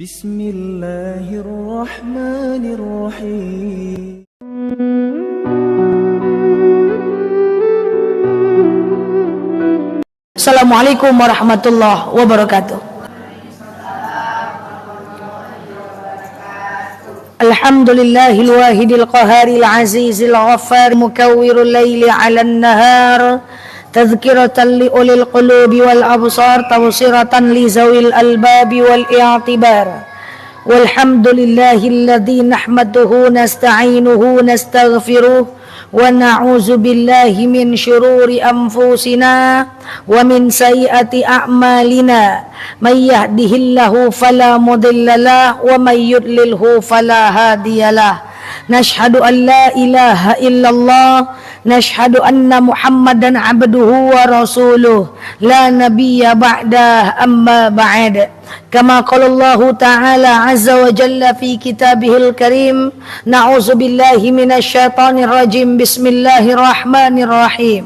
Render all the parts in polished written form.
Bismillahirrahmanirrahim. Assalamualaikum warahmatullahi wabarakatuh. Alhamdulillahil wahidil qaharil azizil ghaffar mukawwirul laili 'alan nahar tadhkiratan li ulil qulubi wal absar tawsiratan li zawil albabi wal i'tibar. Walhamdulillahilladzi nahmaduhu nasta'inuhu nastaghfiruh wa na'udzu billahi min syururi anfusina wa min sayyiati a'malina may yahdihillahu fala mudhillalah wa may yudlilhu fala hadiyalah. Nashhadu an la ilaha illallah nashhadu anna muhammadan abduhu wa rasuluh la nabiyya ba'dah amma ba'd. Kama qala Allah Ta'ala azza wa jalla fi kitabihil karim, na'udzu billahi minasyaitonir rajim, bismillahirrahmanirrahim.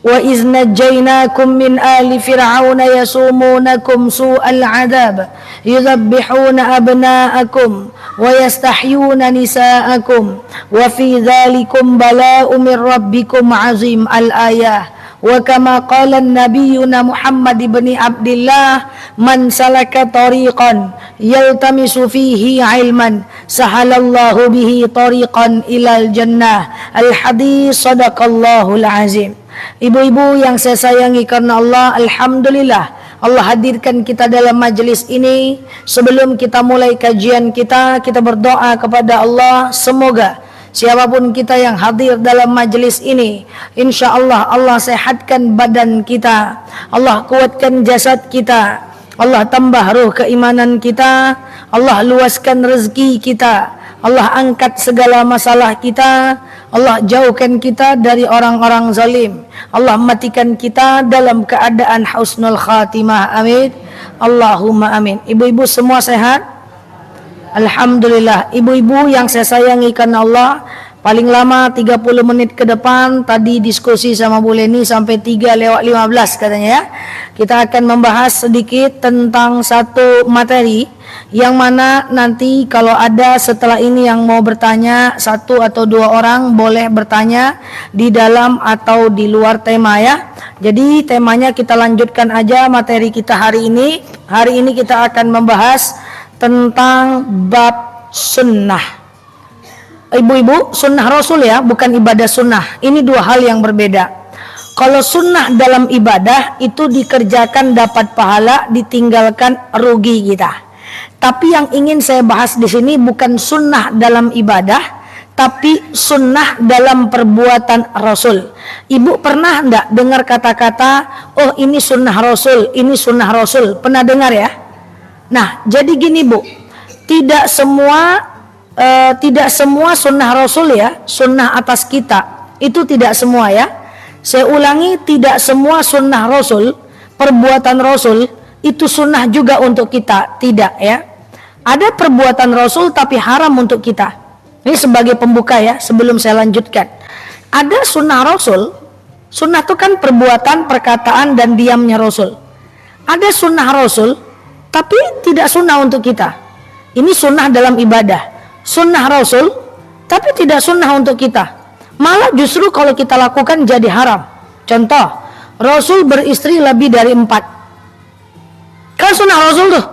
Wa iz najjaynakum min ali fir'auna yasumunakum su'al 'adzab yudhabbihuna abna'akum wa yastahyuna nisa'akum wa fi dzalikum bala'un min rabbikum 'azim. Al-ayah. Wa kama qala nabiyuna Muhammad ibn Abdillah, man salaka tariqan yaltamisu fihi ilman sahalallahu bihi tariqan ilal jannah. Al-hadis, sadaqallahul azim. Ibu-ibu yang saya sayangi karena Allah, alhamdulillah Allah hadirkan kita dalam majelis ini. Sebelum kita mulai kajian kita berdoa kepada Allah, semoga siapapun kita yang hadir dalam majelis ini, insya Allah Allah sehatkan badan kita, Allah kuatkan jasad kita, Allah tambah ruh keimanan kita, Allah luaskan rezeki kita, Allah angkat segala masalah kita, Allah jauhkan kita dari orang-orang zalim, Allah matikan kita dalam keadaan husnul khatimah. Amin, Allahumma amin. Ibu-ibu semua sehat? Alhamdulillah. Ibu-ibu yang saya sayangi karena Allah, paling lama 30 menit ke depan, tadi diskusi sama Bu Leni sampai 3:15 katanya ya. Kita akan membahas sedikit tentang satu materi yang mana nanti kalau ada setelah ini yang mau bertanya, 1 atau 2 orang boleh bertanya di dalam atau di luar tema ya. Jadi temanya kita lanjutkan aja materi kita hari ini. Hari ini kita akan membahas tentang bab sunnah. Ibu-ibu, sunnah Rasul ya, bukan ibadah sunnah. Ini 2 hal yang berbeda. Kalau sunnah dalam ibadah itu dikerjakan dapat pahala, ditinggalkan rugi kita. Tapi yang ingin saya bahas di sini bukan sunnah dalam ibadah, tapi sunnah dalam perbuatan Rasul. Ibu pernah enggak dengar kata-kata, oh ini sunnah Rasul, ini sunnah Rasul? Pernah dengar ya? Nah, jadi gini Bu, tidak semua sunnah Rasul ya, sunnah atas kita, itu tidak semua ya. Saya ulangi, tidak semua sunnah Rasul, perbuatan Rasul, itu sunnah juga untuk kita, tidak ya. Ada perbuatan Rasul tapi haram untuk kita. Ini sebagai pembuka ya, sebelum saya lanjutkan. Ada sunnah Rasul, sunnah itu kan perbuatan, perkataan, dan diamnya Rasul. Ada sunnah Rasul, tapi tidak sunnah untuk kita. Ini sunnah dalam ibadah, sunnah Rasul, tapi tidak sunnah untuk kita. Malah justru kalau kita lakukan jadi haram. Contoh, Rasul beristri lebih dari 4. Kan sunnah Rasul tuh,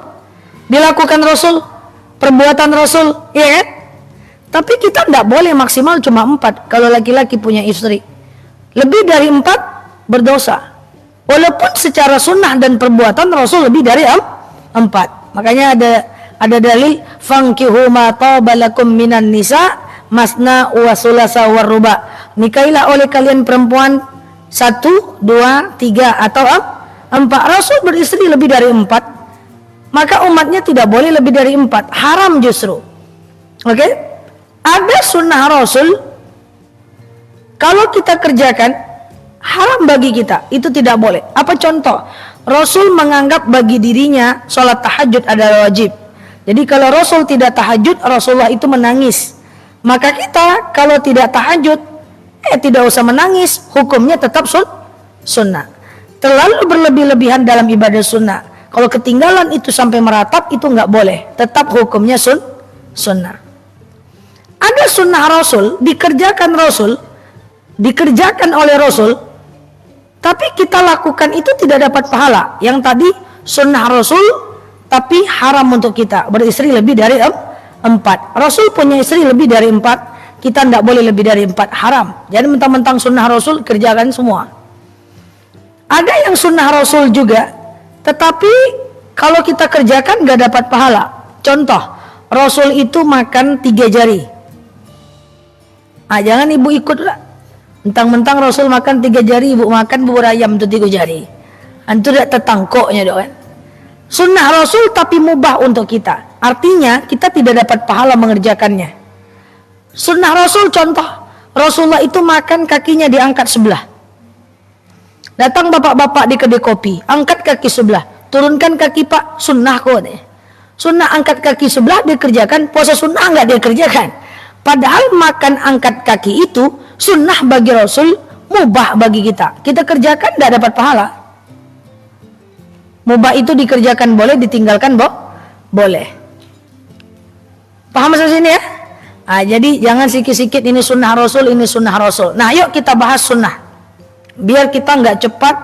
dilakukan Rasul, perbuatan Rasul, ya kan? Tapi kita tidak boleh maksimal cuma 4 kalau laki-laki punya istri. Lebih dari 4 berdosa. Walaupun secara sunnah dan perbuatan Rasul lebih dari 4. Makanya ada dalil, fankihu ma tabalakum minan nisa masna wa sulasa wa ruba. Nikahilah oleh kalian perempuan 1, 2, 3 atau 4. Rasul beristri lebih dari 4. Maka umatnya tidak boleh lebih dari 4. Haram justru. Oke? Ada sunnah Rasul, kalau kita kerjakan haram bagi kita, itu tidak boleh. Apa contoh? Rasul menganggap bagi dirinya sholat tahajud adalah wajib. Jadi kalau Rasul tidak tahajud, Rasulullah itu menangis. Maka kita kalau tidak tahajud, tidak usah menangis, hukumnya tetap sunnah. Terlalu berlebih-lebihan dalam ibadah sunnah. Kalau ketinggalan itu sampai meratap, itu nggak boleh. Tetap hukumnya sunnah. Ada sunnah Rasul, dikerjakan oleh Rasul, tapi kita lakukan itu tidak dapat pahala. Yang tadi sunnah Rasul, tapi haram untuk kita. Beristri lebih dari 4. Rasul punya istri lebih dari 4. Kita tidak boleh lebih dari 4, haram. Jadi mentang-mentang sunnah Rasul, kerjakan semua. Ada yang sunnah Rasul juga, tetapi kalau kita kerjakan gak dapat pahala. Contoh, Rasul itu makan 3 jari. Jangan ibu ikut lah. Mentang-mentang Rasul makan 3 jari, ibu makan bubur ayam itu 3 jari. Itu tidak tertangkoknya dong kan. Sunnah Rasul tapi mubah untuk kita. Artinya kita tidak dapat pahala mengerjakannya. Sunnah Rasul contoh, Rasulullah itu makan kakinya diangkat sebelah. Datang bapak-bapak di kedai kopi, angkat kaki sebelah, turunkan kaki pak, sunnah kok deh. Sunnah angkat kaki sebelah dikerjakan, puasa sunnah nggak dikerjakan. Padahal makan angkat kaki itu sunnah bagi Rasul, mubah bagi kita. Kita kerjakan tidak dapat pahala. Mubah itu dikerjakan boleh, ditinggalkan boleh. Paham sampai sini ya? Jadi jangan sikit-sikit ini sunnah Rasul, ini sunnah Rasul. Nah yuk kita bahas sunnah, biar kita nggak cepat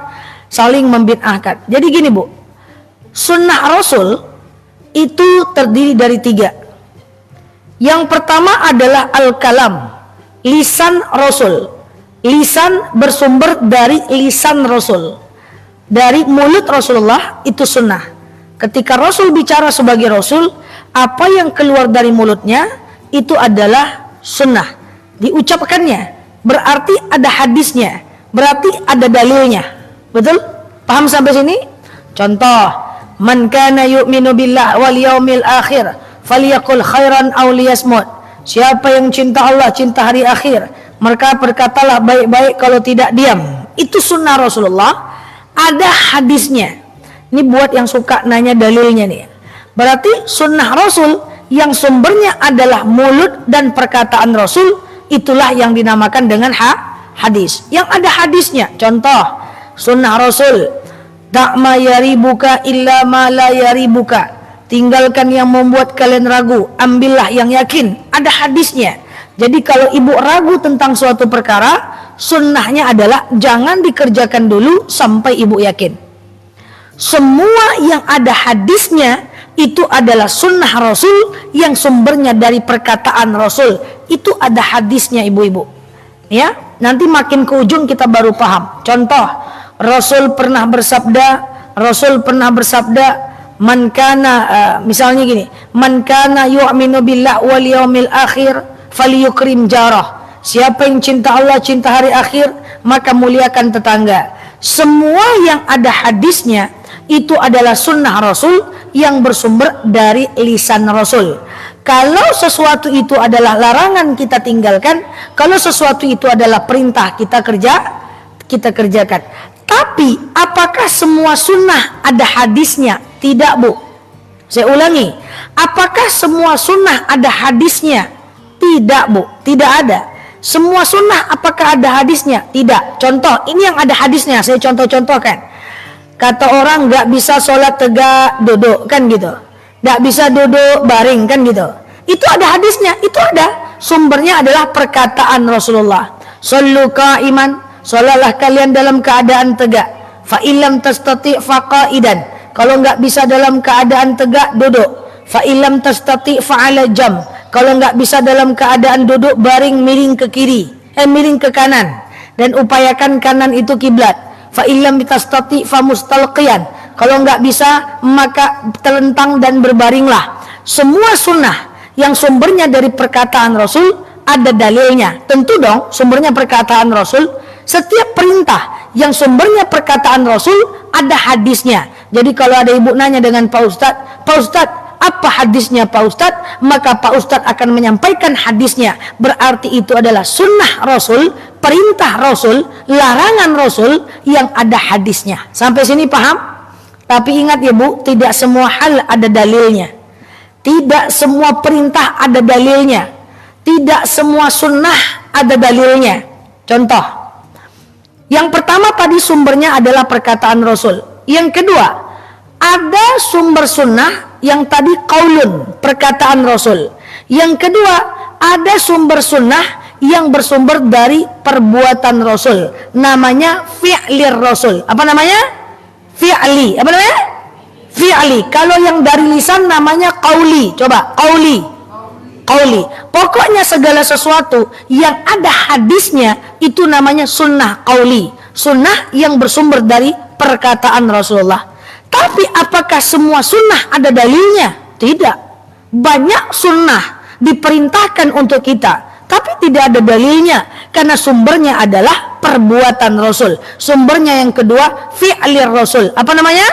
saling membid'ahkan. Jadi gini bu, sunnah Rasul itu terdiri dari 3. Yang pertama adalah al-kalam, lisan Rasul. Lisan bersumber dari lisan Rasul, dari mulut Rasulullah, itu sunnah. Ketika Rasul bicara sebagai Rasul, apa yang keluar dari mulutnya itu adalah sunnah. Diucapkannya berarti ada hadisnya, berarti ada dalilnya. Betul? Paham sampai sini? Contoh, man kana yu'minu billah wal yaumil akhir falyaqul khairan aw liyasmut. Siapa yang cinta Allah, cinta hari akhir, maka berkatalah baik-baik, kalau tidak diam. Itu sunnah Rasulullah, ada hadisnya. Ini buat yang suka nanya dalilnya nih. Berarti sunnah Rasul yang sumbernya adalah mulut dan perkataan Rasul, itulah yang dinamakan dengan hadis. Yang ada hadisnya. Contoh, sunnah Rasul, da' ma yaribuka illa ma la yaribuka. Tinggalkan yang membuat kalian ragu, ambillah yang yakin. Ada hadisnya. Jadi kalau ibu ragu tentang suatu perkara, sunnahnya adalah jangan dikerjakan dulu sampai ibu yakin. Semua yang ada hadisnya itu adalah sunnah Rasul yang sumbernya dari perkataan Rasul. Itu ada hadisnya ibu-ibu. Ya, nanti makin ke ujung kita baru paham. Contoh, Rasul pernah bersabda, man kana, misalnya gini, man kana yu'minu billah wal yaumil akhir falyukrim jarah. Siapa yang cinta Allah, cinta hari akhir, maka muliakan tetangga. Semua yang ada hadisnya itu adalah sunnah Rasul yang bersumber dari lisan Rasul. Kalau sesuatu itu adalah larangan, kita tinggalkan. Kalau sesuatu itu adalah perintah, kita kerjakan. Tapi apakah semua sunnah ada hadisnya? Tidak bu. Saya ulangi, apakah semua sunnah ada hadisnya? Tidak bu, tidak ada. Semua sunnah apakah ada hadisnya? Tidak. Contoh, ini yang ada hadisnya, saya contoh-contohkan. Kata orang nggak bisa sholat tegak duduk, kan gitu. Nggak bisa duduk baring, kan gitu. Itu ada hadisnya, itu ada. Sumbernya adalah perkataan Rasulullah. Shallu qa'iman, sholatlah kalian dalam keadaan tegak. Fa illam tastati' faqaidan. Kalau nggak bisa dalam keadaan tegak, duduk. Fa illam tastati' fa'ala jam. Kalau nggak bisa dalam keadaan duduk, baring, miring ke kiri, miring ke kanan, dan upayakan kanan itu kiblat. Fa illam tastati' fa mustalqiyan. Kalau nggak bisa, maka terlentang dan berbaringlah. Semua sunnah yang sumbernya dari perkataan Rasul ada dalilnya. Tentu dong sumbernya perkataan Rasul. Setiap perintah yang sumbernya perkataan Rasul ada hadisnya. Jadi kalau ada ibu nanya dengan Pak Ustadz, apa hadisnya Pak Ustadz? Maka Pak Ustadz akan menyampaikan hadisnya. Berarti itu adalah sunnah Rasul, perintah Rasul, larangan Rasul yang ada hadisnya. Sampai sini paham? Tapi ingat ya bu, tidak semua hal ada dalilnya. Tidak semua perintah ada dalilnya. Tidak semua sunnah ada dalilnya. Contoh, yang pertama tadi sumbernya adalah perkataan Rasul. Yang kedua, Ada sumber sunnah yang tadi qaulun, perkataan Rasul. Yang kedua, ada sumber sunnah yang bersumber dari perbuatan Rasul. Namanya fi'lir Rasul. Apa namanya? Fi'li. Apa namanya? Fi'li. Kalau yang dari lisan namanya qauli. Coba, qauli. Pokoknya segala sesuatu yang ada hadisnya itu namanya sunnah qauli. Sunnah yang bersumber dari perkataan Rasulullah. Tapi apakah semua sunnah ada dalilnya? Tidak. Banyak sunnah diperintahkan untuk kita, tapi tidak ada dalilnya, karena sumbernya adalah perbuatan Rasul. Sumbernya yang kedua, fi'lir Rasul. Apa namanya?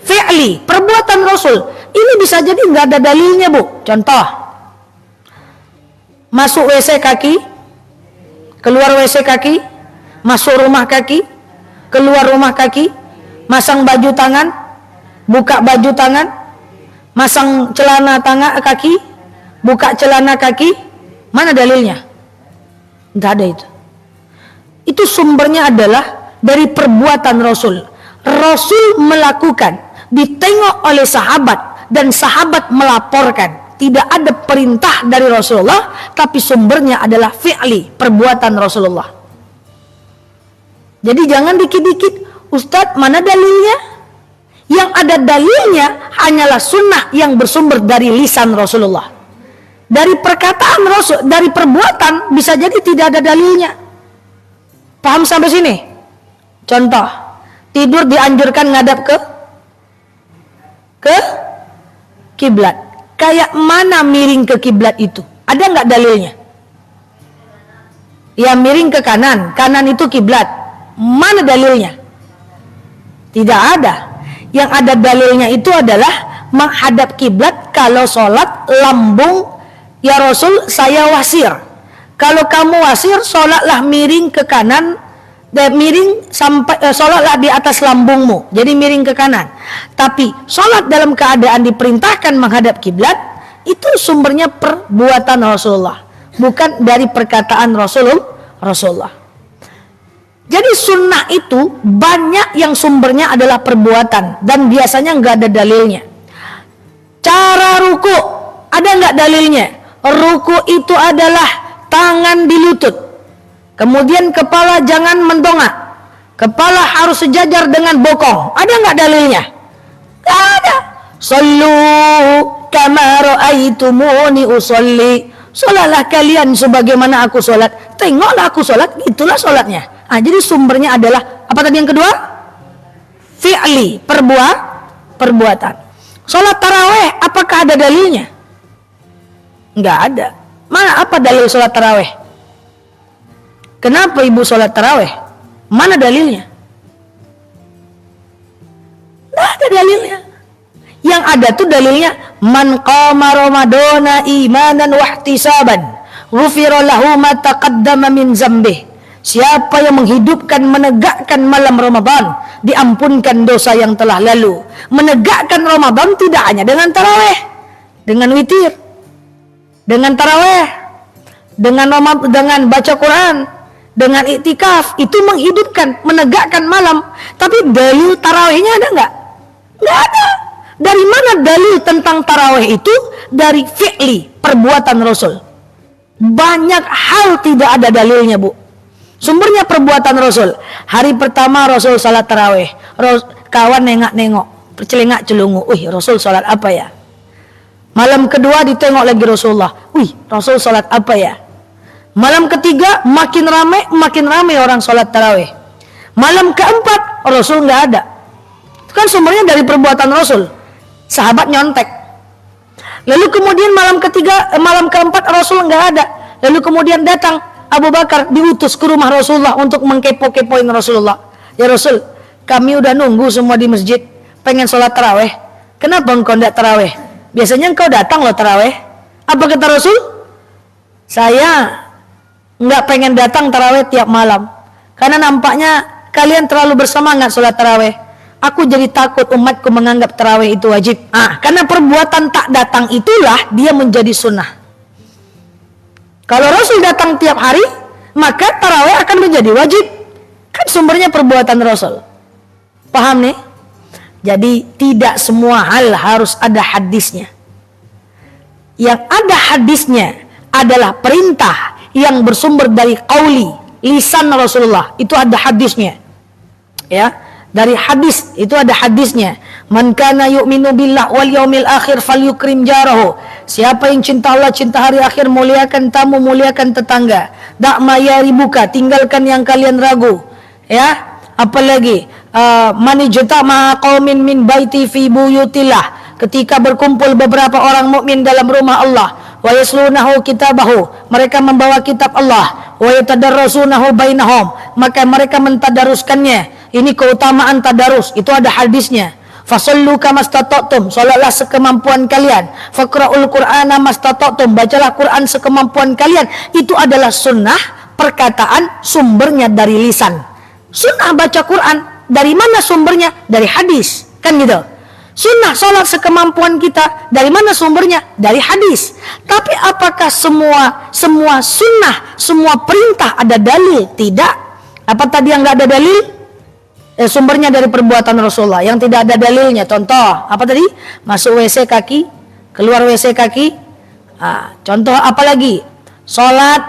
Fi'li, perbuatan Rasul. Ini bisa jadi nggak ada dalilnya, Bu. Contoh, masuk WC kaki, keluar WC kaki, masuk rumah kaki, keluar rumah kaki, masang baju tangan, buka baju tangan, masang celana tangan kaki, buka celana kaki. Mana dalilnya? Nggak ada itu. Itu sumbernya adalah dari perbuatan Rasul. Rasul melakukan, ditengok oleh sahabat, dan sahabat melaporkan. Tidak ada perintah dari Rasulullah, tapi sumbernya adalah fi'li, perbuatan Rasulullah. Jadi jangan dikit-dikit, Ustadz mana dalilnya? Yang ada dalilnya hanyalah sunnah yang bersumber dari lisan Rasulullah. Dari perkataan Rasul, dari perbuatan bisa jadi tidak ada dalilnya. Paham sampai sini? Contoh, tidur dianjurkan ngadap ke kiblat. Kayak mana miring ke kiblat itu? Ada nggak dalilnya? Ya miring ke kanan, kanan itu kiblat. Mana dalilnya? Tidak ada. Yang ada dalilnya itu adalah menghadap kiblat kalau sholat lambung. Ya Rasul, saya wasir. Kalau kamu wasir, sholatlah miring ke kanan, miring sampai sholatlah di atas lambungmu. Jadi miring ke kanan. Tapi sholat dalam keadaan diperintahkan menghadap kiblat, itu sumbernya perbuatan Rasulullah, bukan dari perkataan Rasulullah. Jadi sunnah itu banyak yang sumbernya adalah perbuatan dan biasanya nggak ada dalilnya. Cara ruku, ada nggak dalilnya? Ruku itu adalah tangan di lutut, kemudian kepala jangan mendongak, kepala harus sejajar dengan bokong. Ada nggak dalilnya? Nggak ada. Sallu kama ra'aitumuni usolli. Sholatlah kalian sebagaimana aku sholat. Tengoklah aku sholat, itulah sholatnya. Jadi sumbernya adalah apa tadi yang kedua? Fi'li, perbuatan. Sholat taraweh, apakah ada dalilnya? Enggak ada. Mana apa dalil sholat taraweh? Kenapa ibu sholat taraweh? Mana dalilnya? Enggak ada dalilnya. Yang ada tuh dalilnya, man qama ramadana imanan wahtisaban ghufira lahu ma taqaddama min dzambih. Siapa yang menghidupkan, menegakkan malam Ramadan, diampunkan dosa yang telah lalu. Menegakkan Ramadan tidak hanya dengan taraweh, dengan witir, dengan taraweh, dengan baca Quran, dengan iktikaf, itu menghidupkan, menegakkan malam. Tapi dalil tarawehnya ada nggak? Nggak ada. Dari mana dalil tentang taraweh itu? Dari fi'li, perbuatan Rasul. Banyak hal tidak ada dalilnya, Bu. Sumbernya perbuatan Rasul. Hari pertama Rasul salat taraweh, kawan nengok-nengok, percelengak celungu. Rasul salat apa ya? Malam kedua ditengok lagi Rasulullah. Rasul salat apa ya? Malam ketiga makin ramai orang salat taraweh. Malam keempat Rasul nggak ada. Itu kan sumbernya dari perbuatan Rasul. Sahabat nyontek. Lalu kemudian malam keempat Rasul nggak ada. Lalu kemudian datang Abu Bakar, diutus ke rumah Rasulullah untuk mengkepo-kepoin Rasulullah. Ya Rasul, kami udah nunggu semua di masjid, pengen sholat taraweh. Kenapa engkau tidak taraweh? Biasanya engkau datang loh taraweh. Apa kata Rasul? Saya nggak pengen datang taraweh tiap malam, karena nampaknya kalian terlalu bersemangat sholat taraweh. Aku jadi takut umatku menganggap taraweh itu wajib. Karena perbuatan tak datang itulah dia menjadi sunnah. Kalau Rasul datang tiap hari, maka taraweh akan menjadi wajib. Kan sumbernya perbuatan Rasul. Paham nih? Jadi tidak semua hal harus ada hadisnya. Yang ada hadisnya adalah perintah yang bersumber dari qauli, lisan Rasulullah. Itu ada hadisnya. Ya, dari hadis itu ada hadisnya. Man kana yu'minu billah wal yaumil akhir falyukrim jarahu. Siapa yang cinta Allah, cinta hari akhir, muliakan tamu, muliakan tetangga. Da' ma yaribuka, tinggalkan yang kalian ragu. Ya, apalagi man ijtama qaumin min baiti fi buyutillah. Ketika berkumpul beberapa orang mukmin dalam rumah Allah, wa yaslunahu kitabahu, mereka membawa kitab Allah, wa yatadarrasunahu bainahum, maka mereka mentadaruskannya. Ini keutamaan tadarus, itu ada hadisnya. Fasallu kamastata'tum, salatlah sekemampuan kalian. Faqra'ul Qur'ana mastata'tum, bacalah Quran sekemampuan kalian. Itu adalah sunnah, perkataan, sumbernya dari lisan. Sunnah baca Quran, dari mana sumbernya? Dari hadis, kan gitu. Sunnah salat sekemampuan kita, dari mana sumbernya? Dari hadis. Tapi apakah semua sunnah, semua perintah ada dalil? Tidak. Apa tadi yang nggak ada dalil? Sumbernya dari perbuatan Rasulullah. Yang tidak ada dalilnya, contoh apa tadi? Masuk WC kaki, keluar WC kaki. Contoh apa lagi? Sholat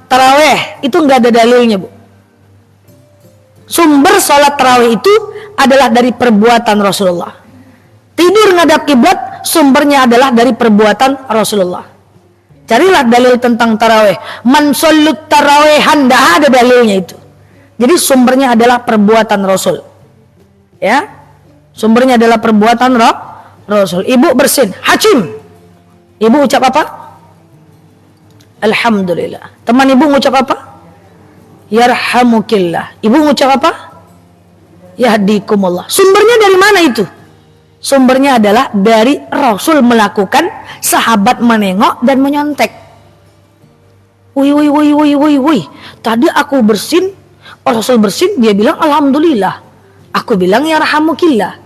taraweh, itu nggak ada dalilnya, Bu. Sumber sholat taraweh itu adalah dari perbuatan Rasulullah. Tidur ngadap kiblat, sumbernya adalah dari perbuatan Rasulullah. Carilah dalil tentang taraweh. Man shollut tarawehan, nggak ada dalilnya itu. Jadi sumbernya adalah perbuatan Rasul. Ya. Sumbernya adalah perbuatan Rasul. Ibu bersin, hacim. Ibu ucap apa? Alhamdulillah. Teman ibu ngucap apa? Yarhamukillah. Ibu ngucap apa? Yahdikumullah. Sumbernya dari mana itu? Sumbernya adalah dari Rasul melakukan, sahabat menengok dan menyontek. Wih. Tadi aku bersin, Rasul bersin, dia bilang alhamdulillah. Aku bilang yarhamukillah.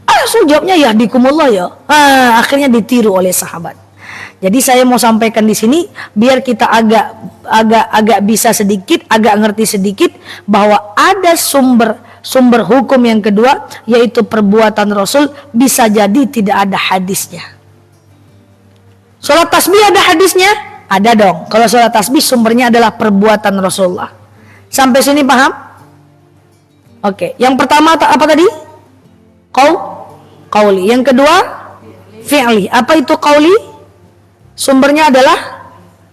Rasul jawabnya yahdikumullah ya. Akhirnya ditiru oleh sahabat. Jadi saya mau sampaikan di sini biar kita agak bisa sedikit, agak ngerti sedikit bahwa ada sumber hukum yang kedua, yaitu perbuatan Rasul, bisa jadi tidak ada hadisnya. Sholat tasbih ada hadisnya? Ada dong. Kalau sholat tasbih sumbernya adalah perbuatan Rasulullah. Sampai sini paham? Oke. Yang pertama apa tadi? Qauli. Yang kedua fi'li. Apa itu qauli? Sumbernya adalah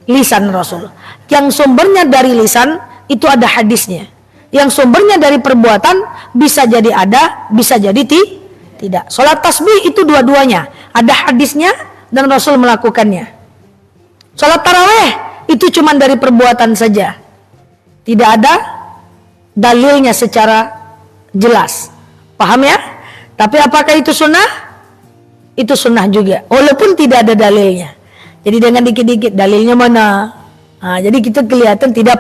lisan Rasul. Yang sumbernya dari lisan itu ada hadisnya. Yang sumbernya dari perbuatan bisa jadi ada, bisa jadi tidak. Salat tasbih itu dua-duanya, ada hadisnya dan Rasul melakukannya. Salat taraweh itu cuma dari perbuatan saja. Tidak ada dalilnya secara jelas. Paham ya? Tapi apakah itu sunnah? Itu sunnah juga, walaupun tidak ada dalilnya. Jadi dengan dikit-dikit dalilnya mana? Jadi kita kelihatan tidak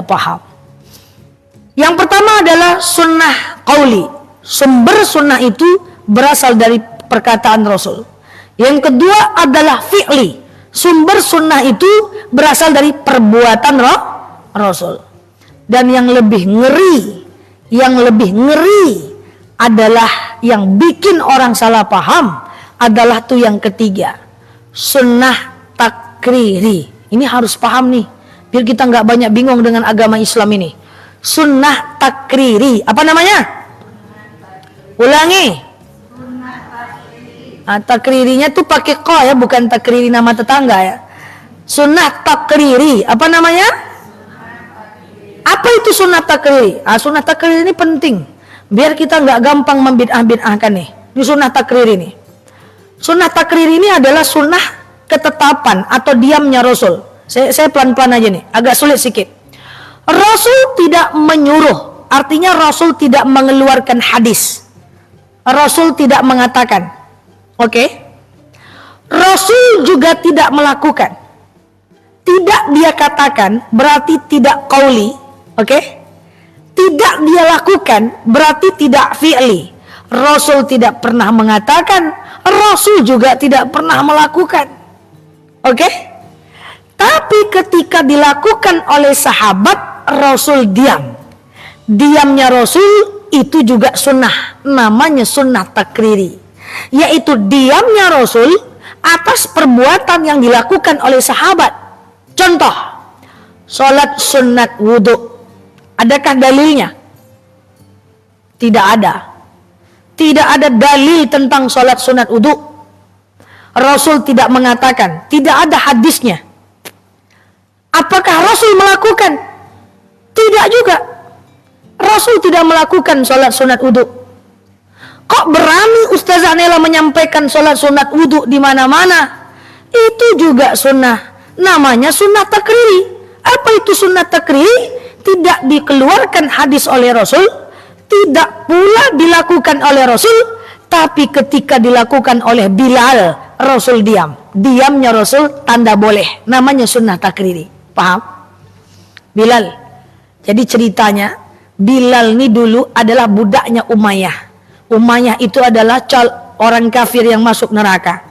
paham. Yang pertama adalah sunnah qauli. Sumber sunnah itu berasal dari perkataan Rasul. Yang kedua adalah fi'li. Sumber sunnah itu berasal dari perbuatan Rasul. Dan yang lebih ngeri adalah yang bikin orang salah paham adalah tuh yang ketiga, sunnah takriri. Ini harus paham nih, biar kita nggak banyak bingung dengan agama Islam ini. Sunnah takriri, apa namanya? Ulangi. Takririnya tuh pakai ko ya, bukan takriri nama tetangga ya. Sunnah takriri, apa namanya? Apa itu sunnah takriri? Sunnah takriri ini penting, biar kita nggak gampang membid'ah-bid'ahkan nih. Ini sunnah takriri ini. Sunnah takriri ini adalah sunnah ketetapan atau diamnya Rasul. Saya pelan-pelan aja nih, agak sulit sedikit. Rasul tidak menyuruh, artinya Rasul tidak mengeluarkan hadis. Rasul tidak mengatakan. Oke. Rasul juga tidak melakukan. Tidak dia katakan berarti tidak qauli. Oke. Tidak dia lakukan berarti tidak fi'li. Rasul tidak pernah mengatakan, Rasul juga tidak pernah melakukan. Oke? Tapi ketika dilakukan oleh sahabat, Rasul diam. Diamnya Rasul itu juga sunnah, namanya sunnah takriri, yaitu diamnya Rasul atas perbuatan yang dilakukan oleh sahabat. Contoh, sholat sunat wudhu, adakah dalilnya? Tidak ada. Tidak ada dalil tentang sholat sunat wudhu. Rasul tidak mengatakan, tidak ada hadisnya. Apakah Rasul melakukan? Tidak juga. Rasul tidak melakukan sholat sunat wudhu. Kok berani Ustazah Nela menyampaikan sholat sunat wudhu di mana-mana? Itu juga sunnah, namanya sunnah takriri. Apa itu sunnah takriri? Tidak dikeluarkan hadis oleh Rasul, tidak pula dilakukan oleh Rasul, tapi ketika dilakukan oleh Bilal, Rasul diam. Diamnya Rasul tanda boleh, namanya sunnah takriri. Paham? Bilal. Jadi ceritanya, Bilal ini dulu adalah budaknya Umayyah. Umayyah itu adalah orang kafir yang masuk neraka.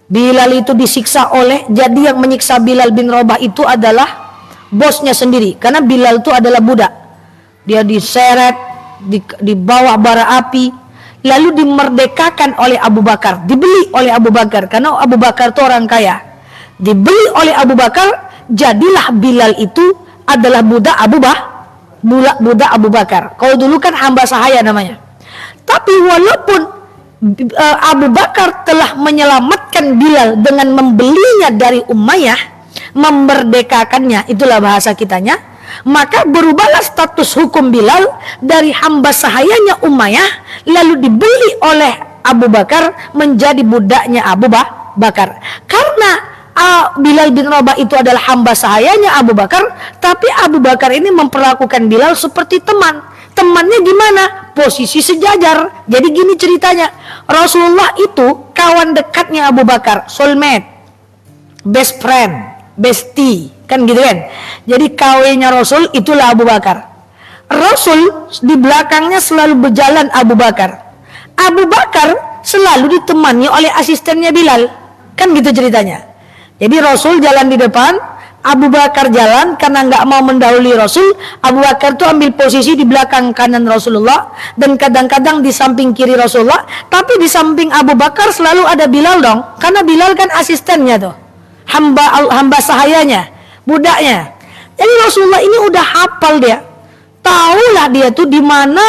Bilal itu disiksa jadi yang menyiksa Bilal bin Rabah itu adalah bosnya sendiri. Karena Bilal itu adalah budak. Dia diseret, dibawa bara api, lalu dimerdekakan oleh Abu Bakar, dibeli oleh Abu Bakar. Karena Abu Bakar itu orang kaya. Dibeli oleh Abu Bakar, jadilah Bilal itu adalah budak Abu Bakar. Kalau dulu kan hamba sahaya namanya. Tapi walaupun Abu Bakar telah menyelamatkan Bilal dengan membelinya dari Umayyah, memerdekakannya, itulah bahasa kitanya, maka berubahlah status hukum Bilal dari hamba sahayanya Umayyah, lalu dibeli oleh Abu Bakar menjadi budaknya Abu Bakar. Karena Bilal bin Rabah itu adalah hamba sahayanya Abu Bakar, tapi Abu Bakar ini memperlakukan Bilal seperti teman. Temannya gimana? Posisi sejajar. Jadi gini ceritanya, Rasulullah itu kawan dekatnya Abu Bakar, soulmate, best friend, bestie, kan gitu kan. Jadi KW-nya Rasul itulah Abu Bakar. Rasul di belakangnya selalu berjalan Abu Bakar. Abu Bakar selalu ditemani oleh asistennya Bilal, kan gitu ceritanya. Jadi Rasul jalan di depan, Abu Bakar jalan karena nggak mau mendahului Rasul. Abu Bakar tuh ambil posisi di belakang kanan Rasulullah dan kadang-kadang di samping kiri Rasulullah. Tapi di samping Abu Bakar selalu ada Bilal dong, karena Bilal kan asistennya tuh, hamba sahayanya, budaknya. Jadi Rasulullah ini udah hafal dia, tahulah dia tuh di mana,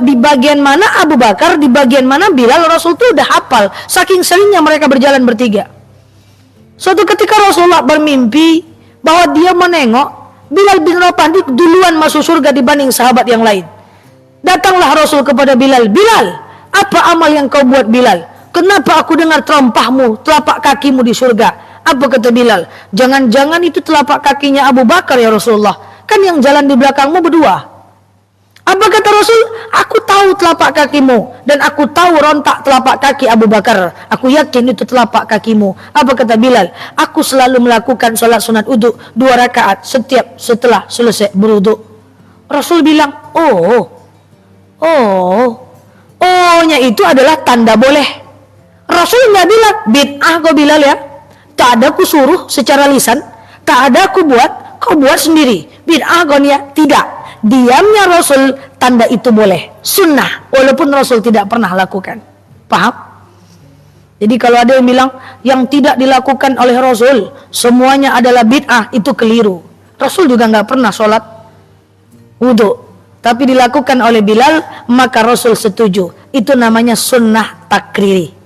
di bagian mana Abu Bakar, di bagian mana Bilal. Rasul tuh udah hafal, saking seringnya mereka berjalan bertiga. Suatu ketika Rasulullah bermimpi bahwa dia menengok Bilal bin Rabah duluan masuk surga dibanding sahabat yang lain. Datanglah Rasul kepada Bilal. Bilal, apa amal yang kau buat Bilal? Kenapa aku dengar terompahmu, telapak kakimu di surga? Apa kata Bilal? Jangan-jangan itu telapak kakinya Abu Bakar ya Rasulullah. Kan yang jalan di belakangmu berdua. Apa kata Rasul? Aku tahu telapak kakimu dan aku tahu rontak telapak kaki Abu Bakar. Aku yakin itu telapak kakimu. Apa kata Bilal? Aku selalu melakukan sholat sunat wudhu 2 rakaat setiap setelah selesai berwudhu. Rasul bilang, ohnya itu adalah tanda boleh. Rasul nggak bilang bid'ah kau Bilal ya. Tak ada ku suruh secara lisan, tak ada ku buat, kau buat sendiri. Bid'ah kau ya, tidak. Diamnya Rasul tanda itu boleh, sunnah, walaupun Rasul tidak pernah lakukan. Paham? Jadi kalau ada yang bilang yang tidak dilakukan oleh Rasul semuanya adalah bid'ah, itu keliru. Rasul juga nggak pernah sholat wudhu, tapi dilakukan oleh Bilal, maka Rasul setuju. Itu namanya sunnah takriri.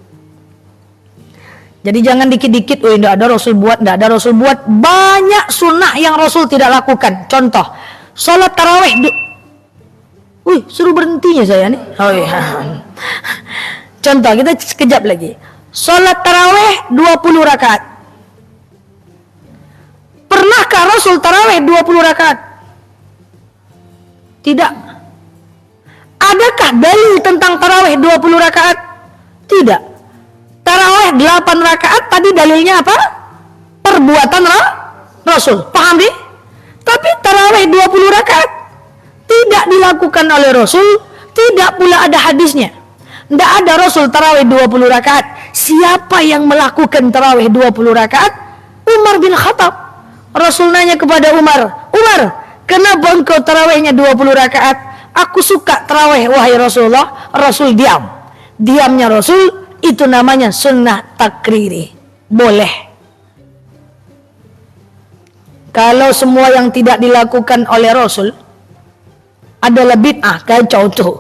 Jadi jangan dikit-dikit, tidak ada Rasul buat, tidak ada Rasul buat. Banyak sunnah yang Rasul tidak lakukan. Contoh, sholat tarawih. Suruh berhentinya saya nih. Contoh, kita sekejap lagi. Sholat tarawih 20 rakaat. Pernahkah Rasul tarawih 20 rakaat? Tidak. Adakah dalil tentang tarawih 20 rakaat? Tidak. Tarawih 8 rakaat tadi dalilnya apa? Perbuatan Rasul. Paham nih? Tapi tarawih 20 rakaat tidak dilakukan oleh Rasul, tidak pula ada hadisnya. Tidak ada Rasul tarawih 20 rakaat. Siapa yang melakukan tarawih 20 rakaat? Umar bin Khattab. Rasul nanya kepada Umar, kenapa engkau tarawihnya 20 rakaat? aku suka tarawih wahai Rasulullah, Rasul diam. Diamnya Rasul itu namanya sunnah takriri. Boleh. Kalau semua yang tidak dilakukan oleh Rasul adalah bid'ah, kacau tuh.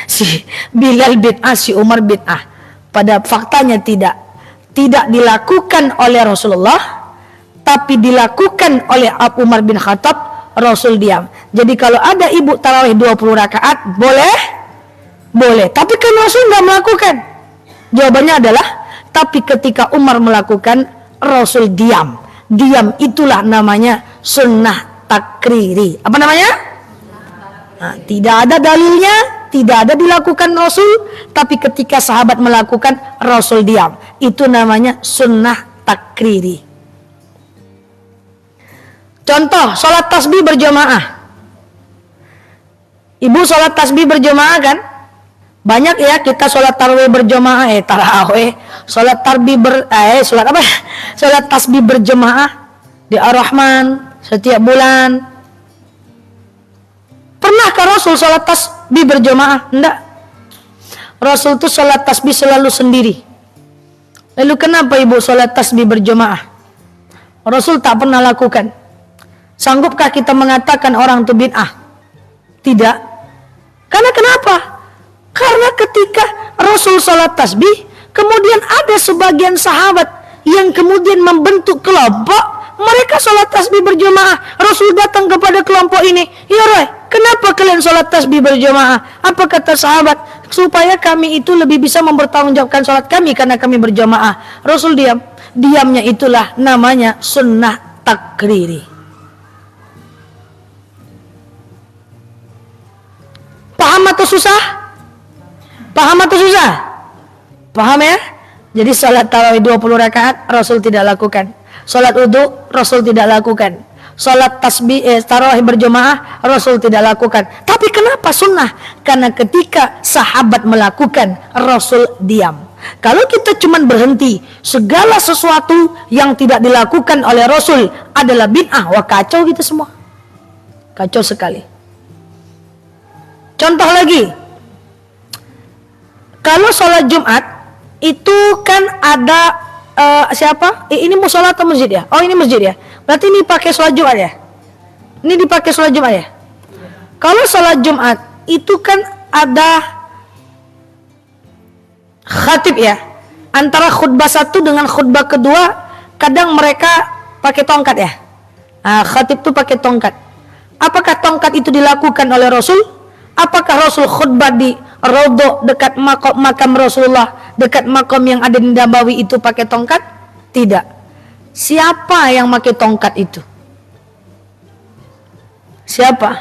Si Bilal bid'ah, si Umar bid'ah. Pada faktanya tidak. Tidak dilakukan oleh Rasulullah, tapi dilakukan oleh Abu Umar bin Khattab, Rasul diam. Jadi kalau ada ibu tarawih 20 rakaat, boleh? Boleh. Tapi kan Rasul nggak melakukan. Jawabannya adalah, tapi ketika Umar melakukan, Rasul diam. Diam itulah namanya sunnah takriri. Apa namanya? Nah, tidak ada dalilnya, tidak ada dilakukan Rasul, tapi ketika sahabat melakukan, Rasul diam. Itu namanya sunnah takriri. Contoh, sholat tasbih berjamaah. Ibu sholat tasbih berjamaah kan? Banyak ya kita sholat tarawih berjamaah, sholat sholat tasbih berjamaah di Ar-Rahman setiap bulan. Pernahkah Rasul sholat tasbih berjamaah? Enggak. Rasul itu sholat tasbih selalu sendiri. Lalu kenapa ibu sholat tasbih berjamaah? Rasul tak pernah lakukan. Sanggupkah kita mengatakan orang itu bid'ah? Tidak. Karena kenapa? Karena ketika Rasul sholat tasbih, kemudian ada sebagian sahabat yang kemudian membentuk kelompok, mereka sholat tasbih berjamaah. Rasul datang kepada kelompok ini, ya Roy, kenapa kalian sholat tasbih berjamaah? Apa kata sahabat? Supaya kami itu lebih bisa mempertanggungjawabkan sholat kami karena kami berjamaah. Rasul diam. Diamnya itulah namanya sunnah takriri. Paham atau susah? Paham atau susah? Paham ya? Jadi salat tarawih 20 rakaat Rasul tidak lakukan. Salat wudu Rasul tidak lakukan. Salat tasbih tarawih berjamaah Rasul tidak lakukan. Tapi kenapa sunnah? Karena ketika sahabat melakukan, Rasul diam. Kalau kita cuma berhenti, segala sesuatu yang tidak dilakukan oleh Rasul adalah bid'ah, wah kacau kita semua. Kacau sekali. Contoh lagi, kalau sholat Jumat itu kan ada siapa? Ini musola atau masjid ya? Oh ini masjid ya. Berarti ini pakai sholat Jumat ya? Ini dipakai sholat Jumat ya? Kalau sholat Jumat itu kan ada khatib ya. Antara khutbah satu dengan khutbah kedua, kadang mereka pakai tongkat ya. Nah, khatib itu pakai tongkat. Apakah tongkat itu dilakukan oleh Rasul? Apakah Rasul khutbah di Raudhah dekat makam Rasulullah, dekat makam yang ada di Nabawi itu pakai tongkat? Tidak. Siapa yang pakai tongkat itu? Siapa?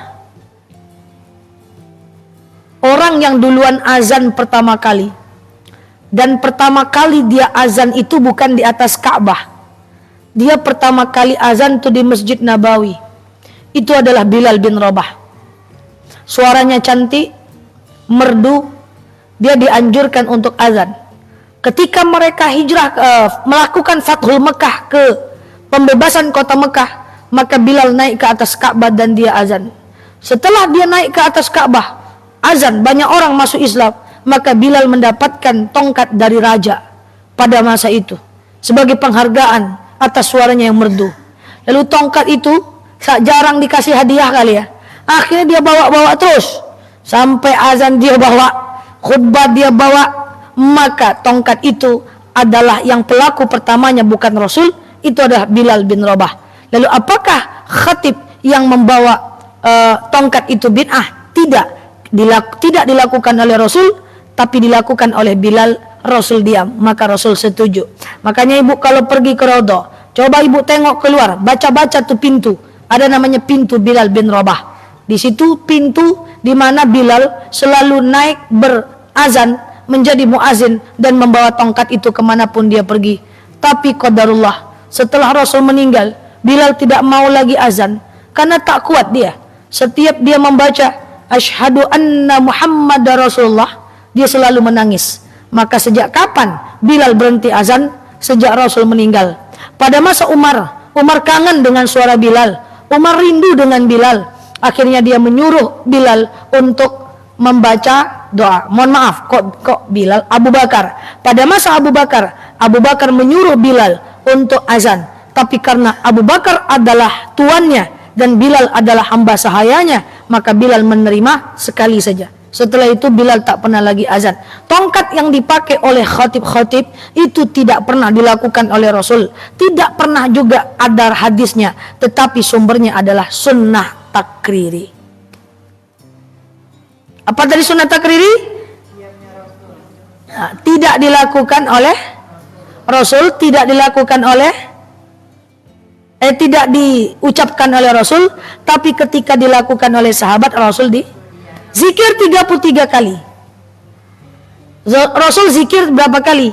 Orang yang duluan azan pertama kali. Dan pertama kali dia azan itu bukan di atas Ka'bah. Dia pertama kali azan itu di Masjid Nabawi. Itu adalah Bilal bin Rabah. Suaranya cantik, merdu, dia dianjurkan untuk azan. Ketika mereka hijrah melakukan Fathul Mekah ke pembebasan kota Mekah, maka Bilal naik ke atas Ka'bah dan dia azan. Setelah dia naik ke atas Ka'bah, azan, banyak orang masuk Islam, maka Bilal mendapatkan tongkat dari raja pada masa itu sebagai penghargaan atas suaranya yang merdu. Lalu tongkat itu jarang dikasih hadiah kali ya. Akhirnya dia bawa-bawa terus sampai azan dia bawa, khutbah dia bawa, maka tongkat itu adalah yang pelaku pertamanya bukan Rasul, itu adalah Bilal bin Rabah. Lalu apakah khatib yang membawa tongkat itu bid'ah? Tidak dilakukan oleh Rasul, tapi dilakukan oleh Bilal. Rasul diam, maka Rasul setuju. Makanya ibu kalau pergi ke Raudhah, coba ibu tengok keluar, baca-baca tuh pintu, ada namanya pintu Bilal bin Rabah. Di situ pintu di mana Bilal selalu naik berazan menjadi muazin dan membawa tongkat itu kemanapun dia pergi. Tapi qadarullah, setelah Rasul meninggal, Bilal tidak mau lagi azan karena tak kuat dia. Setiap dia membaca asyhadu anna Muhammadar Rasulullah, dia selalu menangis. Maka sejak kapan Bilal berhenti azan? Sejak Rasul meninggal. Pada masa Umar kangen dengan suara Bilal. Umar rindu dengan Bilal. Akhirnya dia menyuruh Bilal untuk membaca doa. Mohon maaf, kok Bilal? Abu Bakar. Pada masa Abu Bakar menyuruh Bilal untuk azan. Tapi karena Abu Bakar adalah tuannya dan Bilal adalah hamba sahayanya, maka Bilal menerima sekali saja. Setelah itu Bilal tak pernah lagi azan. Tongkat yang dipakai oleh khatib-khatib itu tidak pernah dilakukan oleh Rasul. Tidak pernah juga ada hadisnya. Tetapi sumbernya adalah sunnah takriri. Apa tadi sunnah takriri? Nah, tidak dilakukan oleh Rasul, tidak dilakukan oleh tidak diucapkan oleh Rasul, tapi ketika dilakukan oleh sahabat Rasul di zikir 33 kali. Rasul zikir berapa kali?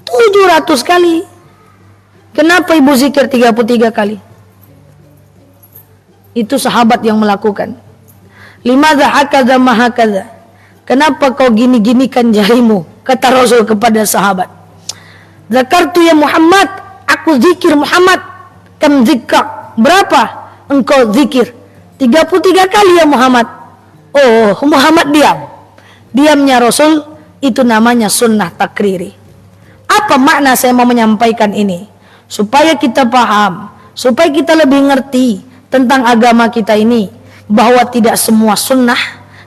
700 kali. Kenapa ibu zikir 33 kali? Itu sahabat yang melakukan. Limadha hakadha mahakadha. Kenapa kau gini-ginikan jarimu? Kata Rasul kepada sahabat. Zakartu ya Muhammad, aku zikir Muhammad. Kam zikra. Berapa engkau zikir? 33 kali ya Muhammad. Oh, Muhammad diam. Diamnya Rasul itu namanya sunnah takriri. Apa makna saya mau menyampaikan ini? Supaya kita paham, supaya kita lebih ngerti tentang agama kita ini, bahwa tidak semua sunnah,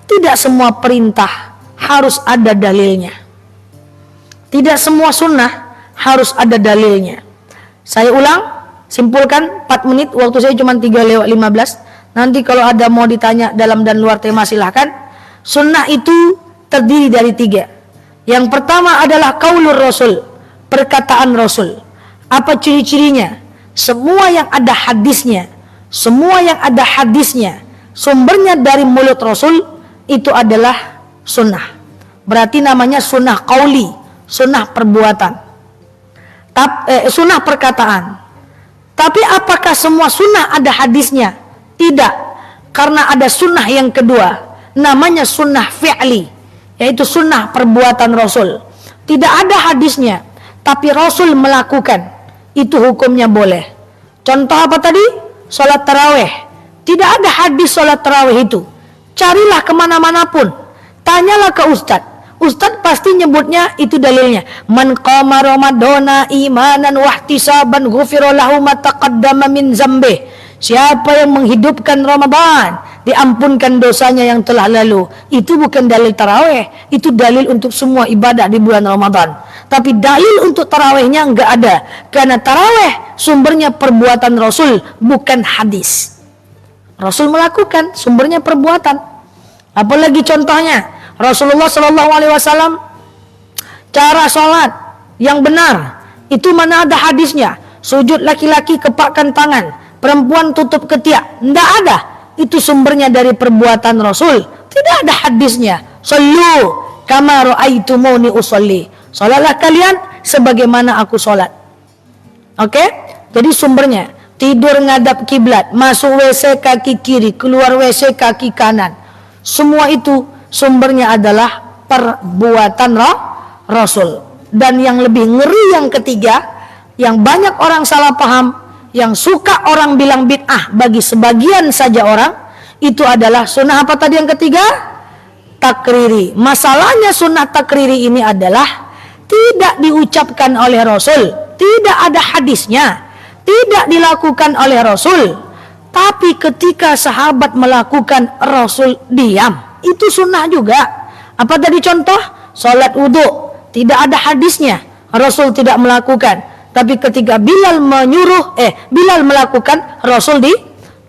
tidak semua perintah harus ada dalilnya. Tidak semua sunnah harus ada dalilnya. Saya ulang, simpulkan 4 menit, waktu saya cuma 3:15. Nanti kalau ada mau ditanya dalam dan luar tema silahkan. Sunnah itu terdiri dari 3. Yang pertama adalah qaulur Rasul, perkataan Rasul. Apa ciri-cirinya? Semua yang ada hadisnya, sumbernya dari mulut Rasul, itu adalah sunnah. Berarti namanya sunnah qauli, sunnah perbuatan, sunnah perkataan. Tapi apakah semua sunnah ada hadisnya? Tidak, karena ada sunnah yang kedua, namanya sunnah fi'li, yaitu sunnah perbuatan Rasul. Tidak ada hadisnya, tapi Rasul melakukan, itu hukumnya boleh. Contoh apa tadi? Sholat tarawih. Tidak ada hadis sholat tarawih itu. Carilah kemana-mana pun, tanyalah ke ustadz. Ustadz pasti nyebutnya itu dalilnya. Man qama ramadhana imanan wahtisaban ghufira lahu ma taqaddama min dzambih. Siapa yang menghidupkan Ramadan, diampunkan dosanya yang telah lalu. Itu bukan dalil tarawih, itu dalil untuk semua ibadah di bulan Ramadan. Tapi dalil untuk tarawihnya enggak ada, karena tarawih sumbernya perbuatan Rasul, bukan hadis. Rasul melakukan, sumbernya perbuatan. Apalagi contohnya, Rasulullah SAW cara sholat yang benar, itu mana ada hadisnya? Sujud laki-laki kepakkan tangan, perempuan tutup ketiak. Tidak ada. Itu sumbernya dari perbuatan Rasul. Tidak ada hadisnya. Sallu kama ra'aitumuni usolli. Salatlah kalian sebagaimana aku salat. Oke? Jadi sumbernya tidur ngadap kiblat, masuk WC kaki kiri, keluar WC kaki kanan. Semua itu sumbernya adalah perbuatan Rasul. Dan yang lebih ngeri yang ketiga, yang banyak orang salah paham, yang suka orang bilang bid'ah bagi sebagian saja orang, itu adalah sunnah apa tadi yang ketiga? Takriri. Masalahnya sunnah takriri ini adalah tidak diucapkan oleh Rasul, tidak ada hadisnya, tidak dilakukan oleh Rasul. Tapi ketika sahabat melakukan, Rasul diam. Itu sunnah juga. Apa tadi contoh? Salat wudu, tidak ada hadisnya, Rasul tidak melakukan. Tapi ketika Bilal Bilal melakukan, Rasul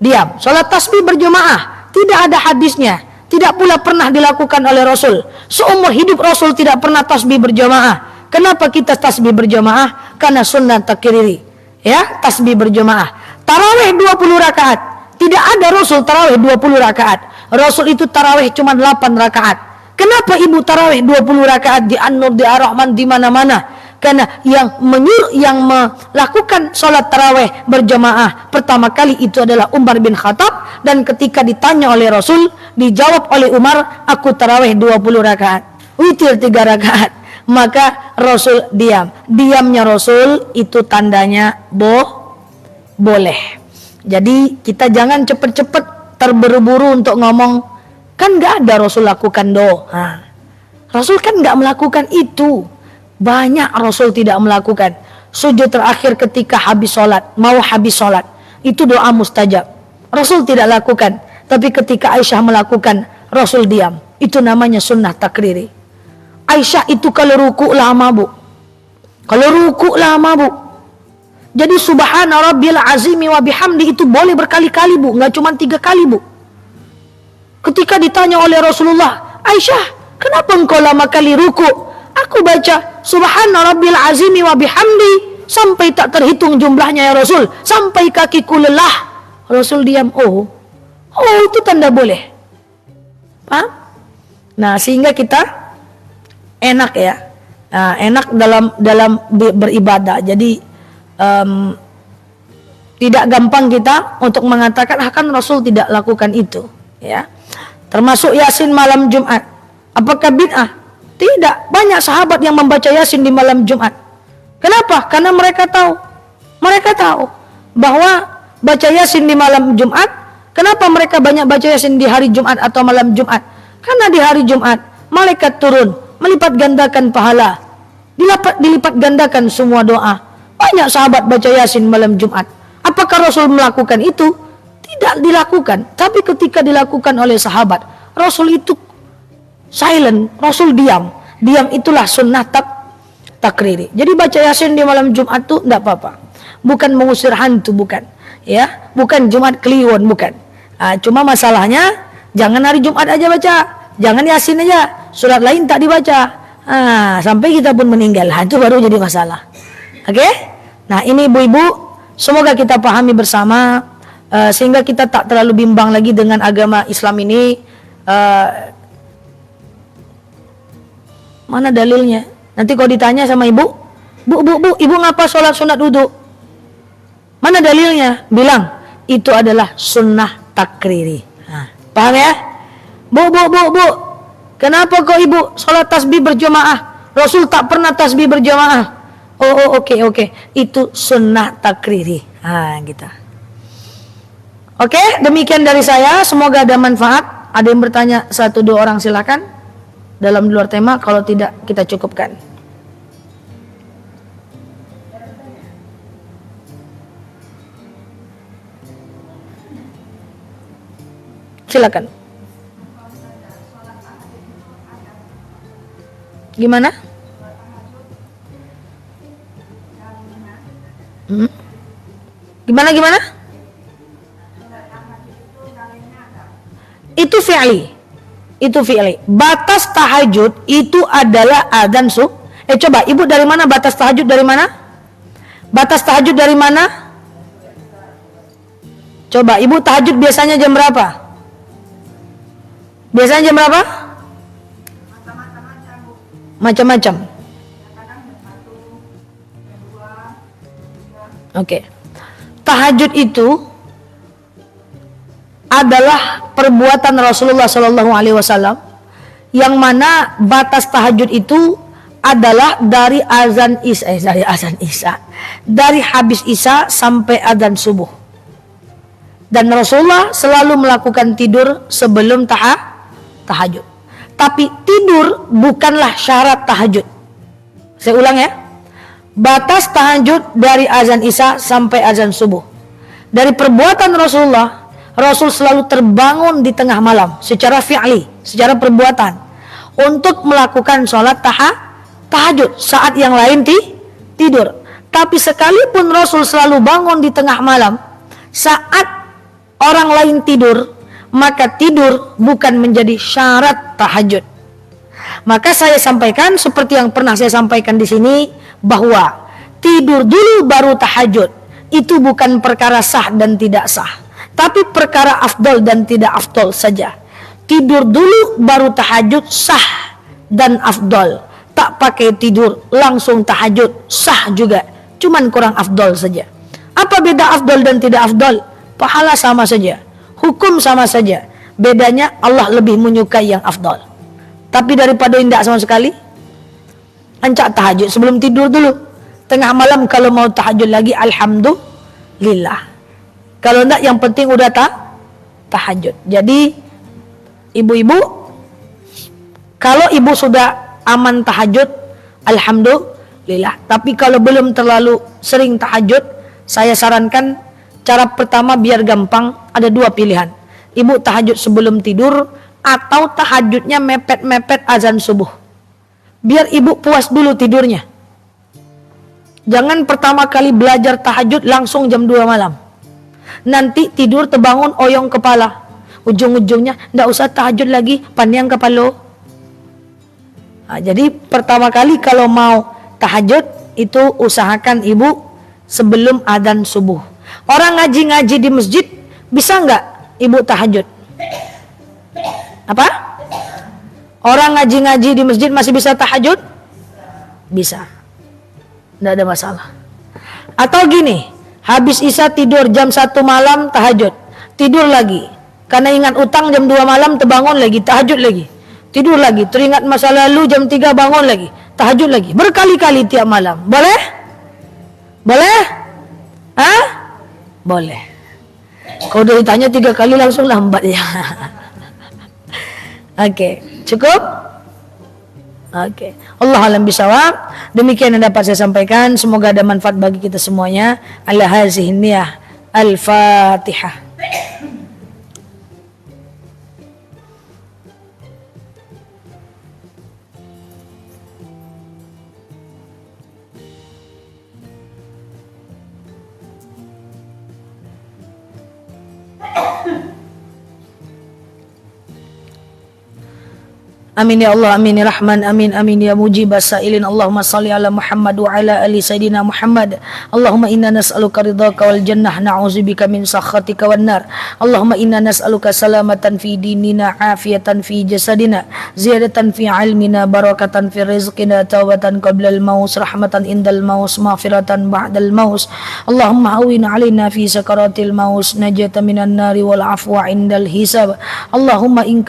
diam. Salat tasbih berjamaah, tidak ada hadisnya, tidak pula pernah dilakukan oleh Rasul. Seumur hidup Rasul tidak pernah tasbih berjamaah. Kenapa kita tasbih berjamaah? Karena sunnah takriri. Ya, tasbih berjamaah. Tarawih 20 rakaat. Tidak ada Rasul tarawih 20 rakaat. Rasul itu tarawih cuma 8 rakaat. Kenapa ibu tarawih 20 rakaat di An-Nur, di Ar-Rahman, di mana-mana? Karena yang melakukan sholat tarawih berjamaah pertama kali itu adalah Umar bin Khattab. Dan ketika ditanya oleh Rasul, dijawab oleh Umar, aku tarawih 20 rakaat, witir 3 rakaat. Maka Rasul diam. Diamnya Rasul itu tandanya boleh. Jadi kita jangan cepet-cepet terburu-buru untuk ngomong, kan nggak ada Rasul lakukan doa. Rasul kan nggak melakukan itu. Banyak Rasul tidak melakukan. Sujud terakhir ketika habis sholat, mau habis sholat, itu doa mustajab. Rasul tidak lakukan. Tapi ketika Aisyah melakukan, Rasul diam. Itu namanya sunnah takriri. Aisyah itu kalau ruku lama, Bu. Kalau ruku lama, Bu. Jadi subhana rabbil azimi wa bihamdi itu boleh berkali-kali, Bu, nggak cuma 3 kali, Bu. Ketika ditanya oleh Rasulullah, Aisyah, kenapa engkau lama kali ruku? Aku baca subhana rabbil azimi wa bihamdi sampai tak terhitung jumlahnya ya Rasul, sampai kakiku lelah. Rasul diam. Oh itu tanda boleh. Paham? Nah, sehingga kita enak ya. Nah, enak dalam beribadah. Jadi tidak gampang kita untuk mengatakan kan Rasul tidak lakukan itu, ya. Termasuk Yasin malam Jumat. Apakah bid'ah? Tidak. Banyak sahabat yang membaca Yasin di malam Jumat. Kenapa? Karena mereka tahu bahwa baca Yasin di malam Jumat. Kenapa mereka banyak baca Yasin di hari Jumat atau malam Jumat? Karena di hari Jumat malaikat turun melipat gandakan pahala, dilipat gandakan semua doa. Banyak sahabat baca Yasin malam Jumat. Apakah Rasul melakukan itu? Tidak dilakukan. Tapi ketika dilakukan oleh sahabat, Rasul itu silent, Rasul diam. Diam itulah sunnah takriri. Jadi baca Yasin di malam Jumat itu tidak apa-apa. Bukan mengusir hantu, bukan. Ya, bukan Jumat Kliwon, bukan. Cuma masalahnya jangan hari Jumat aja baca, jangan Yasin aja. Surat lain tak dibaca. Sampai kita pun meninggal. Itu baru jadi masalah. Oke? Nah, ini ibu-ibu, semoga kita pahami bersama sehingga kita tak terlalu bimbang lagi dengan agama Islam ini. Mana dalilnya? Nanti kalau ditanya sama ibu, Bu, ibu ngapa sholat sunat wudu? Mana dalilnya? Bilang, itu adalah sunnah takriri. Paham ya? Bu, kenapa kok ibu sholat tasbih berjamaah? Rasul tak pernah tasbih berjamaah. Oke. Itu sunnah takriri. Gitu. Oke, demikian dari saya. Semoga ada manfaat. Ada yang bertanya 1-2 orang, silakan. Dalam di luar tema, kalau tidak kita cukupkan. Silakan. Gimana? Gimana? Itu fi'li. Batas tahajud itu adalah adzan coba ibu dari mana batas tahajud dari mana? Batas tahajud dari mana? Coba ibu tahajud biasanya jam berapa? Biasanya jam berapa? Macam-macam. Oke. Tahajud itu adalah perbuatan Rasulullah SAW, yang mana batas tahajud itu adalah dari habis isya sampai adzan subuh. Dan Rasulullah selalu melakukan tidur sebelum tahajud. Tapi tidur bukanlah syarat tahajud. Saya ulang ya. Batas tahajud dari azan isya sampai azan subuh. Dari perbuatan Rasulullah, Rasul selalu terbangun di tengah malam secara fi'li, secara perbuatan, untuk melakukan sholat tahajud saat yang lain tidur. Tapi sekalipun Rasul selalu bangun di tengah malam saat orang lain tidur, maka tidur bukan menjadi syarat tahajud. Maka saya sampaikan seperti yang pernah saya sampaikan di sini, bahwa tidur dulu baru tahajud itu bukan perkara sah dan tidak sah, tapi perkara afdol dan tidak afdol saja. Tidur dulu baru tahajud sah dan afdol. Tak pakai tidur langsung tahajud sah juga, cuman kurang afdol saja. Apa beda afdol dan tidak afdol? Pahala sama saja, hukum sama saja. Bedanya Allah lebih menyukai yang afdol. Tapi daripada tidak sama sekali, ancak tahajud sebelum tidur dulu. Tengah malam kalau mau tahajud lagi, alhamdulillah. Kalau enggak yang penting udah tahajud. Jadi ibu-ibu, kalau ibu sudah aman tahajud, alhamdulillah. Tapi kalau belum terlalu sering tahajud, saya sarankan cara pertama biar gampang, ada dua pilihan. Ibu tahajud sebelum tidur atau tahajudnya mepet-mepet azan subuh. Biar ibu puas dulu tidurnya. Jangan pertama kali belajar tahajud langsung jam 2 malam. Nanti tidur terbangun oyong kepala. Ujung-ujungnya ndak usah tahajud lagi, panjang kepala. Nah, jadi pertama kali kalau mau tahajud itu usahakan ibu sebelum adzan subuh. Orang ngaji-ngaji di masjid bisa nggak ibu tahajud? Apa? Orang ngaji-ngaji di masjid masih bisa tahajud? Bisa. Nggak ada masalah. Atau gini, habis isya tidur jam 1 malam tahajud. Tidur lagi. Karena ingat utang jam 2 malam terbangun lagi, tahajud lagi. Tidur lagi, teringat masa lalu jam 3 bangun lagi, tahajud lagi. Berkali-kali tiap malam. Boleh? Boleh? Hah? Boleh. Kalau udah ditanya 3 kali langsung lambat ya. Oke, cukup? Oke. Allah alam bisawab. Demikian yang dapat saya sampaikan. Semoga ada manfaat bagi kita semuanya. Ala hazihi niyah. Al-Fatihah. Amin ya Allah, amin ya Rahman, amin amin ya mujib as-sailin. Allahumma salli ala Muhammad wa ala ali sayidina Muhammad. Allahumma inna nas'aluka ridhaka wal jannah, na'udzubika min sakhatika wan nar. Allahumma inna nas'aluka salamatan fi dinina, afiyatan fi jasadina, ziyadatan fi ilmina, barakatan fi rizqina, tawbatan qabla al-maut, rahmatan indal maut, maghfiratan ba'dal maut. Allahumma awin alaina fi sakaratil maut, najatan minan nari wal afwa indal hisab. Allahumma in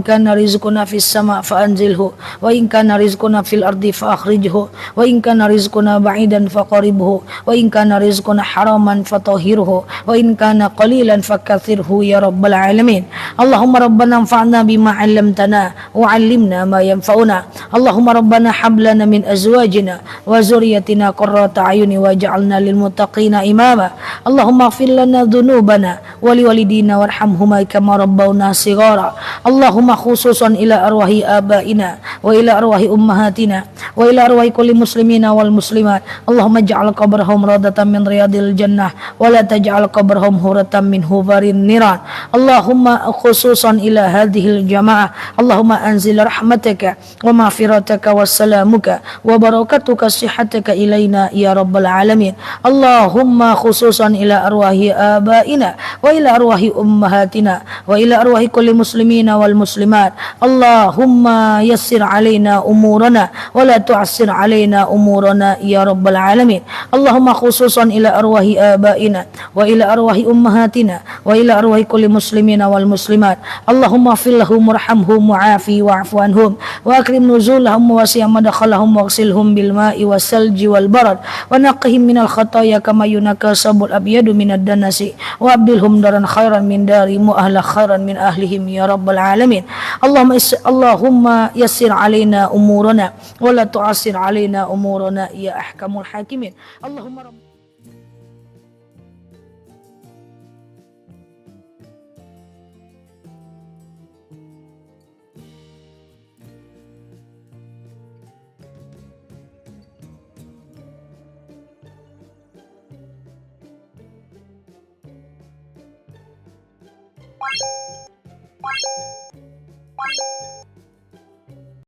kana rizquna fis sama fa'anzilhu, wa in kana rizquna fil ardi fa'akhrijhu, wa in kana rizquna ba'idan faqaribhu, wa in kana rizquna haraman fatahhirhu, wa in kana qalilan fakathirhu ya rabbal alamin. Allahumma rabbana anfa'na bima 'allamtana wa 'allimna ma yanfa'una. Allahumma rabbana hab lana min azwajina wa zurriyyatina qurrata a'yuni waj'alna lil muttaqina imama. Allahumma ighfir lana dhunubana wa liwalidina warhamhuma kama rabbawna shighara. Allahumma khususan ila arwahi abaina wa ila arwahi ummahatina wa ila arwahi kulli muslimina wal muslimat. Allahumma ja'al qabrahum radatan min riyadil jannah wa la taj'al qabrahum huratan min hubarin niran. Allahumma khususan ila hadhil jamaah, Allahumma anzil rahmataka wa maghfirataka wassalamuka wa barakatuka sihataka ilaina ya rabbal alamin. Allahumma khususan ila arwahi abaina wa ila arwahi ummahatina wa ila arwahi kulli muslimina wal muslimat. Allahumma yassir alaina umurana wa la tu'assir alaina umurana ya rabbal alamin. Allahumma khususan ila arwahi abaina wa ila arwahi ummahatina wa ila arwahi kulli muslimina wal muslimat. Allahumma ighfir lahum warhamhum wa'afi wa'fu anhum wa akrim nuzulahum wa wasi' madkhalahum waghsilhum bil ma'i was salji wal barad wa naqqihim minal khataaya kama yunaqqa sabul abyadu minad danasi wa abdilhum daran khairan min darim wa ahla khairan min ahlihim ya rabbal alamin. Allahumma yassir alaina umurana wa la tu'assir alaina umurana ya ahkamul hakimin. Allahumma Rabb